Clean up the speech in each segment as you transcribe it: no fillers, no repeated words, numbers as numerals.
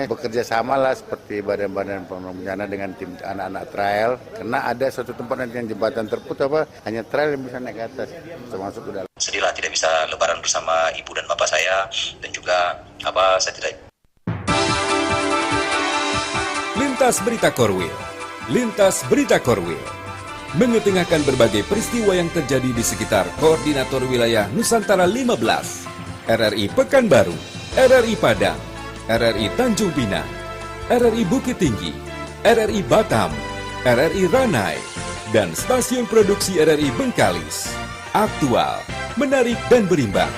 bekerja sama lah seperti badan-badan bencana dengan tim anak-anak trail, karena ada suatu tempat nanti yang jembatan terputus hanya trail yang bisa naik ke atas, termasuk ke dalam. Sedihlah tidak bisa lebaran bersama ibu dan bapak saya, dan juga saya tidak. Lintas Berita Korwil. Lintas Berita Korwil mengetengahkan berbagai peristiwa yang terjadi di sekitar Koordinator Wilayah Nusantara 15, RRI Pekanbaru, RRI Padang, RRI Tanjung Pinang, RRI Bukit Tinggi, RRI Batam, RRI Ranai, dan stasiun produksi RRI Bengkalis. Aktual, menarik, dan berimbang.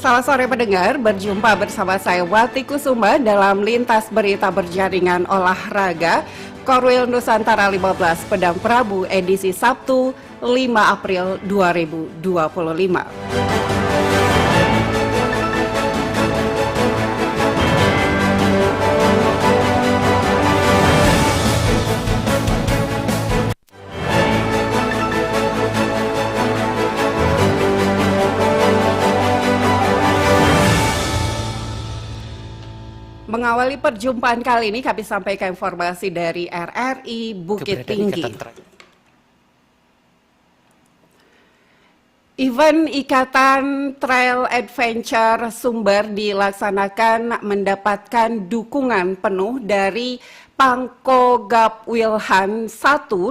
Selamat sore pendengar, berjumpa bersama saya Wati Kusuma dalam Lintas Berita Berjaringan Olahraga Korwil Nusantara 15 Pedang Prabu edisi Sabtu 5 April 2025. Mengawali perjumpaan kali ini kami sampaikan informasi dari RRI Bukit Tinggi. Event Ikatan Trail Adventure Sumber dilaksanakan mendapatkan dukungan penuh dari Pangkogap Wilhan 1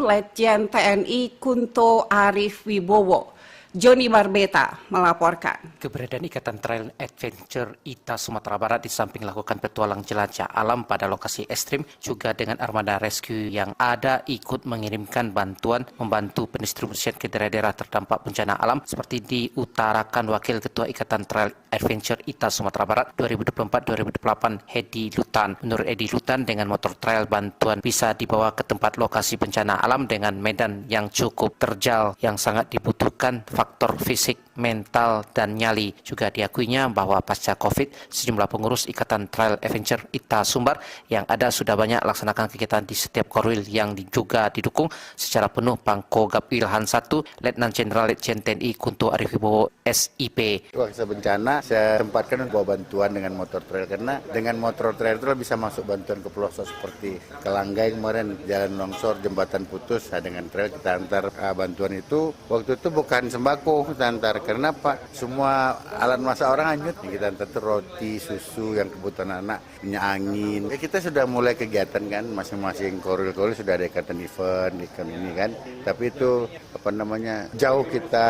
Letjen TNI Kunto Arif Wibowo. Joni Marbeta melaporkan. Keberadaan Ikatan Trail Adventure ITA Sumatera Barat di samping lakukan petualang jelajah alam pada lokasi ekstrim, juga dengan armada rescue yang ada ikut mengirimkan bantuan membantu pendistribusian ke daerah-daerah terdampak bencana alam seperti diutarakan Wakil Ketua Ikatan Trail Adventure ITA Sumatera Barat 2024-2028 Hedi Lutan. Menurut Hedi Lutan, dengan motor trail bantuan bisa dibawa ke tempat lokasi bencana alam dengan medan yang cukup terjal yang sangat dibutuhkan faktor fisik, mental, dan nyali. Juga diakuinya bahwa pasca COVID, sejumlah pengurus Ikatan Trail Adventure ITA Sumbar yang ada sudah banyak laksanakan kegiatan di setiap korwil yang juga didukung secara penuh Pangkogap Wilhan 1 Letnan Jenderal Letjen TNI Kunto Arif Wibowo SIP. Waktu bencana saya tempatkan bawa bantuan dengan motor trail, karena dengan motor trail itu bisa masuk bantuan ke pelosok seperti Kelanggai kemarin, jalan longsor, jembatan putus, dengan trail kita antar bantuan itu. Waktu itu bukan sembako kita antar, karena Pak, semua alat masak orang hanyut. Kita antar roti, susu, yang kebutuhan anak, minyak angin. Kita sudah mulai kegiatan kan, masing-masing korwil-korwil sudah ada ikatan event ini kan. Tapi itu jauh kita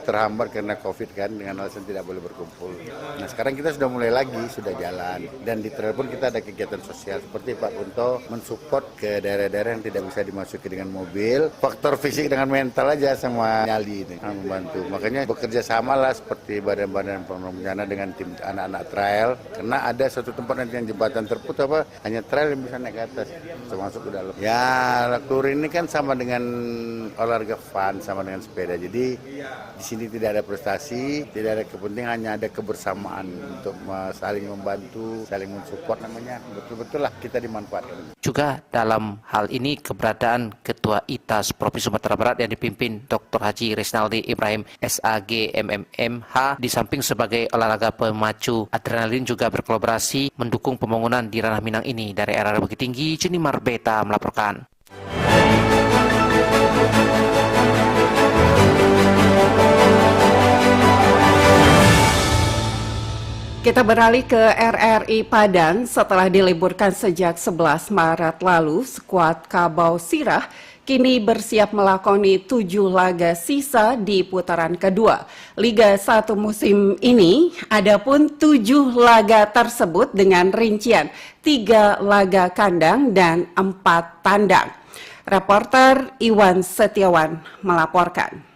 terhambat karena COVID kan, dengan alasan tidak boleh berkumpul. Nah sekarang kita sudah mulai lagi, sudah jalan. Dan di trail pun kita ada kegiatan sosial seperti Pak Kunto mensupport ke daerah-daerah yang tidak bisa dimasuki dengan mobil. Faktor fisik dengan mental aja sama nyali ini membantu. Makanya bekerja sama lah seperti badan-badan bencana dengan tim anak-anak trail, karena ada suatu tempat nanti yang jembatan terputus hanya trail yang bisa naik ke atas, termasuk ke dalam. Ya, touring ini kan sama dengan olahraga fun, sama dengan sepeda. Jadi di sini tidak ada prestasi, tidak ada kepentingan, hanya ada kebersamaan untuk saling membantu, saling mensupport namanya. Betul-betul lah kita dimanfaatkan. Juga dalam hal ini keberadaan Ketua ITAS Provinsi Sumatera Barat yang dipimpin Dr. Haji Resnaldi Ibrahim SAG MMMH di samping sebagai olahraga pemacu adrenalin juga berkolaborasi mendukung pembangunan di ranah Minang ini. Dari RRI Bukit Tinggi, Joni Marbeta melaporkan. Kita beralih ke RRI Padang. Setelah diliburkan sejak 11 Maret lalu, skuad Kabau Sirah kini bersiap melakoni 7 laga sisa di putaran kedua Liga 1 musim ini. Adapun 7 laga tersebut dengan rincian 3 laga kandang dan 4 tandang. Reporter Iwan Setiawan melaporkan.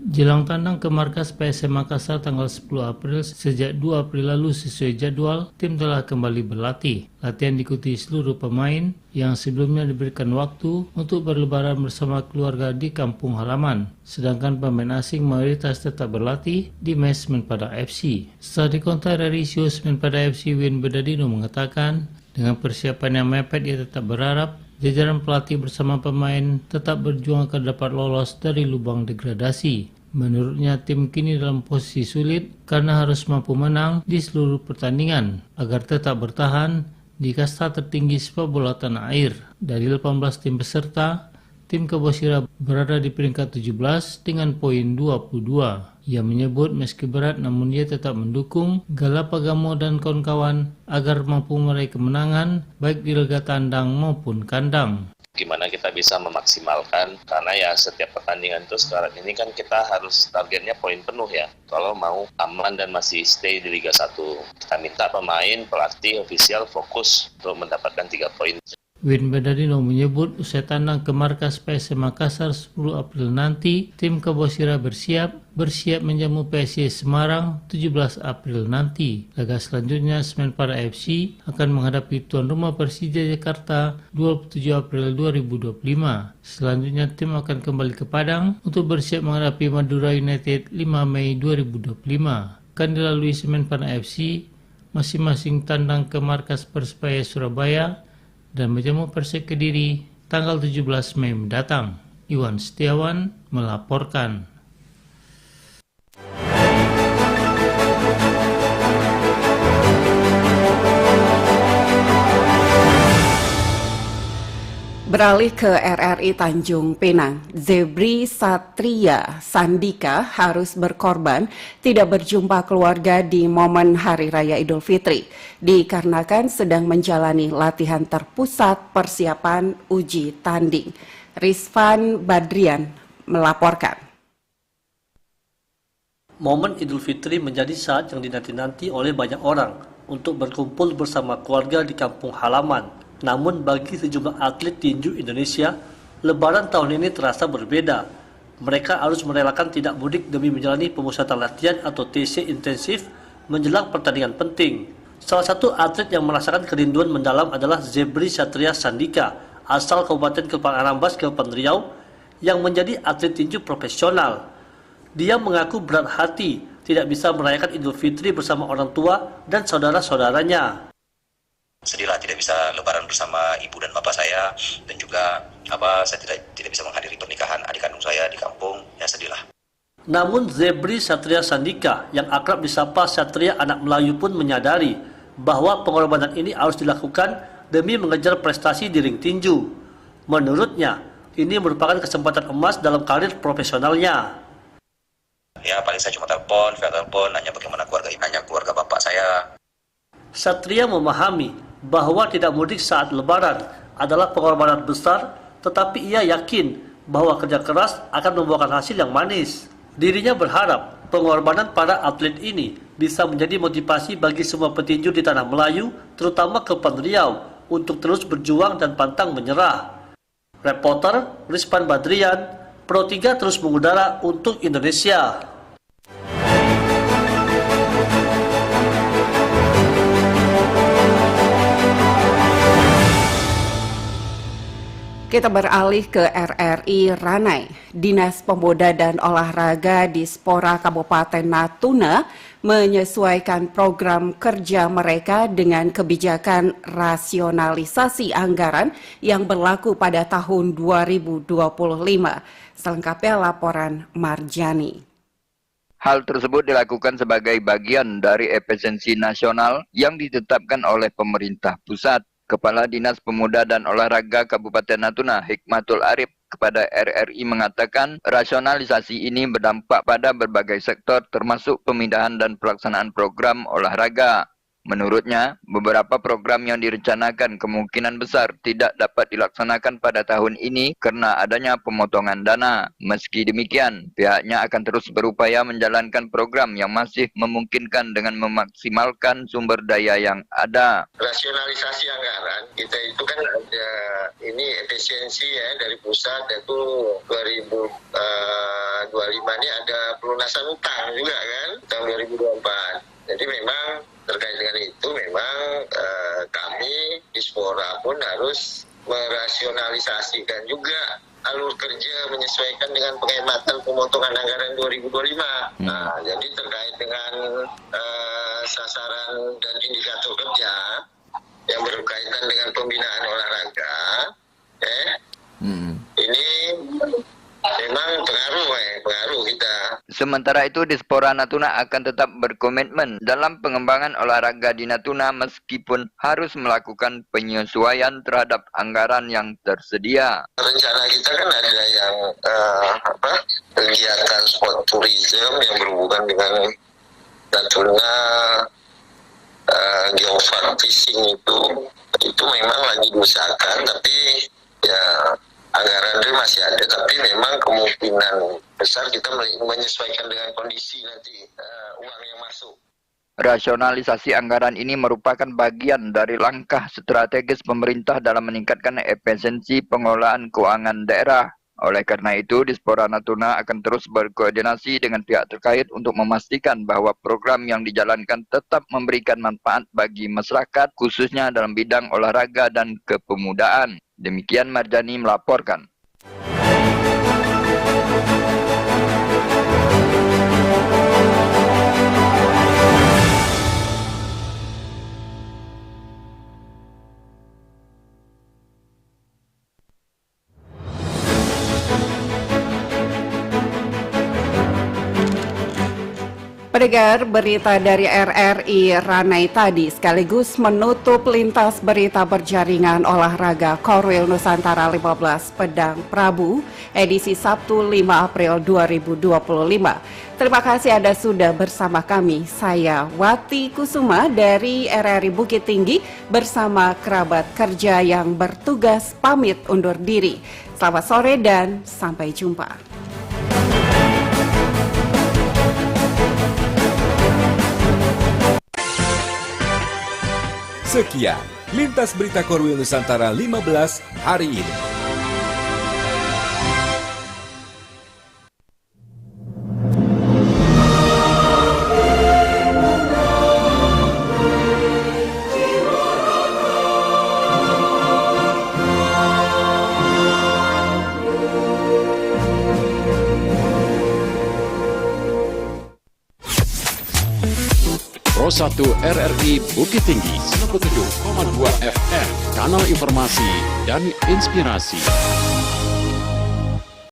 Jelang tandang ke markas PSM Makassar tanggal 10 April, sejak 2 April lalu sesuai jadwal, tim telah kembali berlatih. Latihan diikuti seluruh pemain yang sebelumnya diberikan waktu untuk berlebaran bersama keluarga di kampung halaman. Sedangkan pemain asing mayoritas tetap berlatih di mes Menpada FC. Setelah dikontak dari CEO Menpada FC Win Bedadino mengatakan, dengan persiapan yang mepet ia tetap berharap Jajaran pelatih bersama pemain tetap berjuang agar dapat lolos dari lubang degradasi. Menurutnya, tim kini dalam posisi sulit karena harus mampu menang di seluruh pertandingan agar tetap bertahan di kasta tertinggi sepak bola tanah air. Dari 18 tim peserta, tim Kabau Sirah berada di peringkat 17 dengan poin 22. Ia menyebut meski berat namun ia tetap mendukung Galapagamo dan kawan-kawan agar mampu meraih kemenangan baik di laga tandang maupun kandang. Gimana kita bisa memaksimalkan, karena ya setiap pertandingan itu sekarang ini kan kita harus targetnya poin penuh ya, kalau mau aman dan masih stay di Liga 1. Kita minta pemain, pelatih, ofisial fokus untuk mendapatkan 3 poin. Win Badarino menyebut usai tandang ke markas PSM Makassar 10 April nanti, tim Kabau Sirah bersiap menjamu PSIS Semarang 17 April nanti. Laga selanjutnya Semenpara FC akan menghadapi tuan rumah Persija Jakarta 27 April 2025. Selanjutnya tim akan kembali ke Padang untuk bersiap menghadapi Madura United 5 Mei 2025. Akan dilalui Semenpara FC masing-masing tandang ke markas Persebaya Surabaya dan menjamu Persik Kediri tanggal 17 Mei mendatang. Iwan Setiawan melaporkan. Beralih ke RRI Tanjung Pinang, Zebri Satria Sandika harus berkorban tidak berjumpa keluarga di momen Hari Raya Idul Fitri dikarenakan sedang menjalani latihan terpusat persiapan uji tanding. Rizvan Badrian melaporkan. Momen Idul Fitri menjadi saat yang dinanti-nanti oleh banyak orang untuk berkumpul bersama keluarga di kampung halaman. Namun bagi sejumlah atlet tinju Indonesia, Lebaran tahun ini terasa berbeda. Mereka harus merelakan tidak mudik demi menjalani pemusatan latihan atau TC intensif menjelang pertandingan penting. Salah satu atlet yang merasakan kerinduan mendalam adalah Zebri Satria Sandika, asal Kabupaten Kepulauan Anambas, Kepulauan Riau, yang menjadi atlet tinju profesional. Dia mengaku berat hati tidak bisa merayakan Idul Fitri bersama orang tua dan saudara-saudaranya. Sedihlah tidak bisa lebaran bersama ibu dan bapak saya, dan juga saya tidak bisa menghadiri pernikahan adik kandung saya di kampung. Ya sedihlah. Namun Zebri Satria Sandika yang akrab disapa Satria Anak Melayu pun menyadari bahwa pengorbanan ini harus dilakukan demi mengejar prestasi di ring tinju. Menurutnya, ini merupakan kesempatan emas dalam karir profesionalnya. Ya paling saya cuma telepon, nanya bagaimana keluarga bapak saya. Satria memahami bahwa tidak mudik saat Lebaran adalah pengorbanan besar, tetapi ia yakin bahwa kerja keras akan membuahkan hasil yang manis. Dirinya berharap pengorbanan para atlet ini bisa menjadi motivasi bagi semua petinju di tanah Melayu, terutama Kepulauan Riau, untuk terus berjuang dan pantang menyerah. Reporter Rizvan Badrian, Pro 3 terus mengudara untuk Indonesia. Kita beralih ke RRI Ranai. Dinas Pemuda dan Olahraga Dispora Kabupaten Natuna menyesuaikan program kerja mereka dengan kebijakan rasionalisasi anggaran yang berlaku pada tahun 2025. Selengkapnya laporan Marjani. Hal tersebut dilakukan sebagai bagian dari efisiensi nasional yang ditetapkan oleh pemerintah pusat. Kepala Dinas Pemuda dan Olahraga Kabupaten Natuna, Hikmatul Arif, kepada RRI mengatakan rasionalisasi ini berdampak pada berbagai sektor termasuk pemindahan dan pelaksanaan program olahraga. Menurutnya, beberapa program yang direncanakan kemungkinan besar tidak dapat dilaksanakan pada tahun ini karena adanya pemotongan dana. Meski demikian, pihaknya akan terus berupaya menjalankan program yang masih memungkinkan dengan memaksimalkan sumber daya yang ada. Rasionalisasi anggaran, kita itu kan ada ini efisiensi ya dari pusat, yaitu 2025 ini ada pelunasan utang juga kan, tahun 2024. Jadi memang terkait dengan itu memang kami Dispora pun harus merasionalisasikan juga alur kerja menyesuaikan dengan penghematan pemotongan anggaran 2025. Nah, jadi terkait dengan sasaran dan indikator kerja yang berkaitan dengan pembinaan olahraga, ini memang pengaruh kita. Sementara itu, Dispora Natuna akan tetap berkomitmen dalam pengembangan olahraga di Natuna meskipun harus melakukan penyesuaian terhadap anggaran yang tersedia. Rencana kita kan ada yang kegiatan sport tourism yang berhubungan dengan Natuna, geofart fishing itu memang lagi diusahakan, tapi ya anggaran itu masih ada, tapi memang kemungkinan besar kita menyesuaikan dengan kondisi nanti uang yang masuk. Rasionalisasi anggaran ini merupakan bagian dari langkah strategis pemerintah dalam meningkatkan efisiensi pengelolaan keuangan daerah. Oleh karena itu, Dispora Natuna akan terus berkoordinasi dengan pihak terkait untuk memastikan bahwa program yang dijalankan tetap memberikan manfaat bagi masyarakat, khususnya dalam bidang olahraga dan kepemudaan. Demikian Marjani melaporkan. Pendengar, berita dari RRI Ranai tadi sekaligus menutup lintas berita berjaringan olahraga Korwil Nusantara 15 Pedang Prabu edisi Sabtu 5 April 2025. Terima kasih Anda sudah bersama kami. Saya Wati Kusuma dari RRI Bukit Tinggi bersama kerabat kerja yang bertugas pamit undur diri. Selamat sore dan sampai jumpa. Sekian Lintas Berita Korwil Nusantara 15 hari ini. Pro 1 RRI Bukit Tinggi 97,2 FM, kanal informasi dan inspirasi.